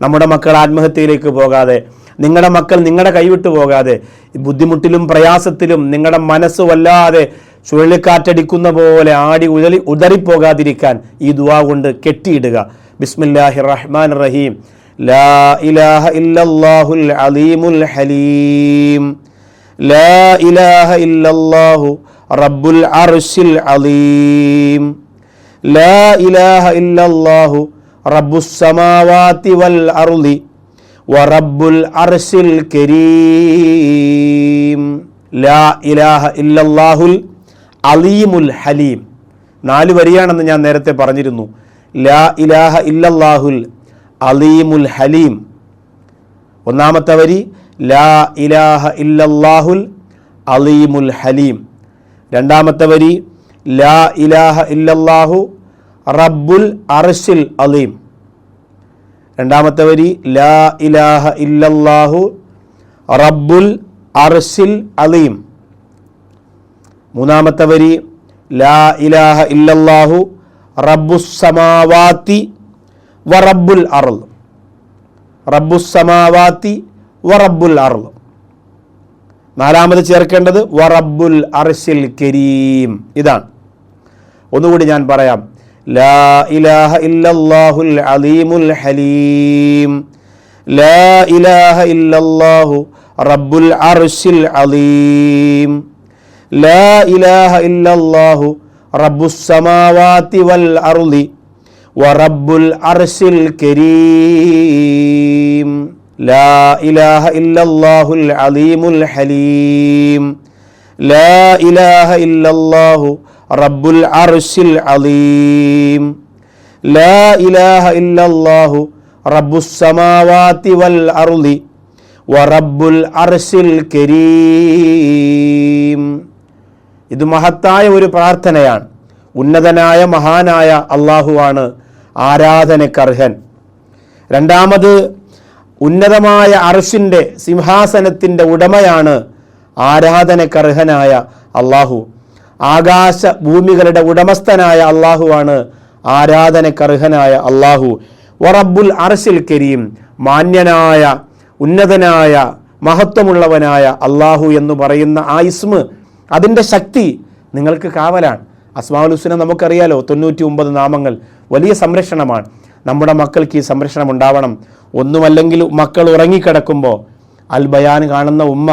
നമ്മുടെ മക്കൾ ആത്മഹത്യയിലേക്ക് പോകാതെ, നിങ്ങളുടെ മക്കൾ നിങ്ങളുടെ കൈവിട്ടു പോകാതെ, ബുദ്ധിമുട്ടിലും പ്രയാസത്തിലും നിങ്ങളുടെ മനസ്സ് വല്ലാതെ ചുഴലിക്കാറ്റടിക്കുന്ന പോലെ ആടി ഉദറിപ്പോകാതിരിക്കാൻ ഈ ദുആ കൊണ്ട് കെട്ടിയിടുക. ബിസ്മില്ലാഹിർ റഹ്മാനിർ റഹീം. ലാ ഇലാഹ ഇല്ലല്ലാഹുൽ അലീമുൽ ഹലീം. ലാ ഇലാഹ ഇല്ലല്ലാഹു റബ്ബുൽ അർശിൽ അലീം. ലാ ഇലാഹ ഇല്ലല്ലാഹു റബ്ബുസ് സമാവാതി വൽ അർളി വറബ്ബുൽ അർശിൽ കരീം. ലാ ഇലാഹ ഇല്ലല്ലാഹുൽ അലീമുൽ ഹലീം. 4 വരിയാണെന്ന് ഞാൻ നേരത്തെ പറഞ്ഞിരുന്നു. ലാ ഇലാഹ ഇല്ലല്ലാഹുൽ അലീമുൽ ഹലീം. ഒന്നാമത്തെ വരി ലാ ഇലാഹ ഇല്ലല്ലാഹുൽ അലീമുൽ ഹലീം. രണ്ടാമത്തെ വരി ലാ ഇലാഹ ഇല്ലല്ലാഹു റബ്ബുൽ അർശിൽ അലീം. രണ്ടാമത്തെ വരി ലാ ഇലാഹ ഇല്ലല്ലാഹു റബ്ബുൽ അർശിൽ അലീം. മൂന്നാമത്തെ വരി ലാ ഇലാഹ ഇല്ലല്ലാഹു റബ്ബുസ് സമാവാതി വറബ്ബുൽ അർള്. റബ്ബുസ് സമാവാതി വറബ്ബുൽ അർള്. നാലാമത് ചേർക്കേണ്ടത് വറബ്ബുൽ അർശിൽ കരീം. ഇതാണ്. ഒന്നുകൂടി ഞാൻ പറയാം. ലാ ഇലാഹ ഇല്ലല്ലാഹുൽ അലീമുൽ ഹലീം. ലാ ഇലാഹ ഇല്ലല്ലാഹു റബ്ബുൽ അർശിൽ അലീം. ലാ ഇലാഹ ഇല്ലല്ലാഹു റബ്ബുസ് സമാവാതി വൽ അർളി വറബ്ബുൽ അർശിൽ കരീം. ലാ ഇലാഹ ഇല്ലല്ലാഹുൽ അലീമുൽ ഹലീം. ലാ ഇലാഹ ഇല്ലല്ലാഹു റബ്ബുൽ അർശിൽ അലീം. ലാ ഇലാഹ ഇല്ലല്ലാഹു റബ്ബുസ് സമാവാതി വൽ അർളി വറബ്ബുൽ അർശിൽ കരീം. ഇത് മഹത്തായ ഒരു പ്രാർത്ഥനയാണ്. ഉന്നതനായ മഹാനായ അള്ളാഹുവാണ് ആരാധനക്കർഹൻ. രണ്ടാമത് ഉന്നതമായ അർശിൻ്റെ സിംഹാസനത്തിൻ്റെ ഉടമയാണ് ആരാധനക്കർഹനായ അള്ളാഹു. ആകാശ ഭൂമികളുടെ ഉടമസ്ഥനായ അള്ളാഹുവാണ് ആരാധനക്കർഹനായ അള്ളാഹു. വറബ്ബുൽ അർശിൽ കരീം, മാന്യനായ ഉന്നതനായ മഹത്വമുള്ളവനായ അള്ളാഹു എന്ന് പറയുന്ന ആ ഇസ്മ, അതിൻ്റെ ശക്തി നിങ്ങൾക്ക് കാവലാണ്. അസ്മാഉൽ ഹുസ്ന നമുക്കറിയാലോ, 99 നാമങ്ങൾ. വലിയ സംരക്ഷണമാണ്. നമ്മുടെ മക്കൾക്ക് ഈ സംരക്ഷണം ഉണ്ടാവണം. ഒന്നുമല്ലെങ്കിൽ മക്കൾ ഉറങ്ങിക്കിടക്കുമ്പോൾ അൽ ബയാൻ കാണുന്ന ഉമ്മ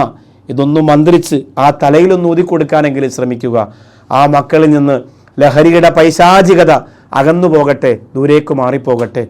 ഇതൊന്നും മന്ത്രിച്ച് ആ തലയിലൊന്ന് ഊതിക്കൊടുക്കാനെങ്കിലും ശ്രമിക്കുക. ആ മക്കളിൽ നിന്ന് ലഹരിയുടെ പൈശാചികത അകന്നു പോകട്ടെ, ദൂരേക്ക് മാറിപ്പോകട്ടെ.